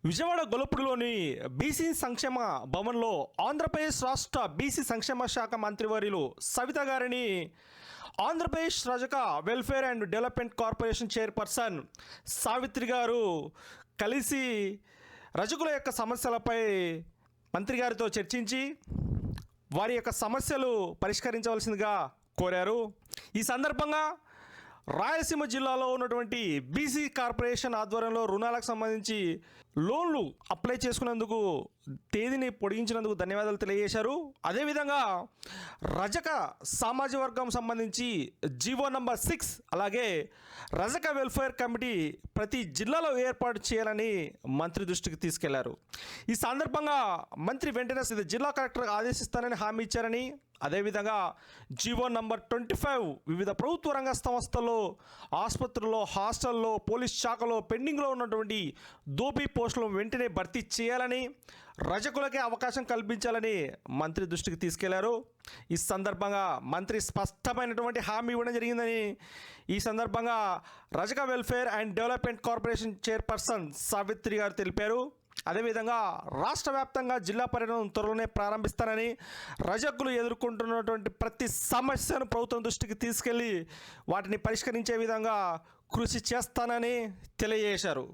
Vijayawada గొల్లపూడిలోని BC సంక్షేమ భవన్లో ఆంధ్రప్రదేశ్ రాష్ట్ర బీసీ సంక్షేమ శాఖ మంత్రివర్యులు సవిత గారిని ఆంధ్రప్రదేశ్ రజక welfare and development corporation chairperson Savitri గారు కలిసి రజకుల యొక్క సమస్యలపై మంత్రి గారితో చర్చించి వారి యొక్క సమస్యలు పరిష్కరించవలసిందిగా కోరారు. ఈ సందర్భంగా రాయలసీమ జిల్లాలో ఉన్నటువంటి బీసీ కార్పొరేషన్ ఆధ్వర్యంలో రుణాలకు సంబంధించి లోన్లు అప్లై చేసుకున్నందుకు తేదీని పొడిగించినందుకు ధన్యవాదాలు తెలియజేశారు. అదేవిధంగా రజక సామాజిక వర్గం సంబంధించి జీవో నంబర్ 6 అలాగే రజక వెల్ఫేర్ కమిటీ ప్రతి జిల్లాలో ఏర్పాటు చేయాలని మంత్రి దృష్టికి తీసుకెళ్లారు. ఈ సందర్భంగా మంత్రి వెంటనే జిల్లా కలెక్టర్ ఆదేశిస్తానని హామీ ఇచ్చారని, అదేవిధంగా జీవో నంబర్ 25 వివిధ ప్రభుత్వ రంగ సంస్థల్లో, ఆసుపత్రుల్లో, హాస్టల్లో, పోలీస్ శాఖలో పెండింగ్లో ఉన్నటువంటి దోపీ పోస్టులను వెంటనే భర్తీ చేయాలని, రజకులకే అవకాశం కల్పించాలని మంత్రి దృష్టికి తీసుకెళ్లారు. ఈ సందర్భంగా మంత్రి స్పష్టమైనటువంటి హామీ ఇవ్వడం జరిగిందని ఈ సందర్భంగా రజక welfare and development corporation chairperson Savitri గారు తెలిపారు. అదేవిధంగా రాష్ట్ర వ్యాప్తంగా జిల్లా పర్యటన త్వరలోనే ప్రారంభిస్తానని, రజకులు ఎదుర్కొంటున్నటువంటి ప్రతి సమస్యను ప్రభుత్వం దృష్టికి తీసుకెళ్లి వాటిని పరిష్కరించే విధంగా కృషి చేస్తానని తెలియజేశారు.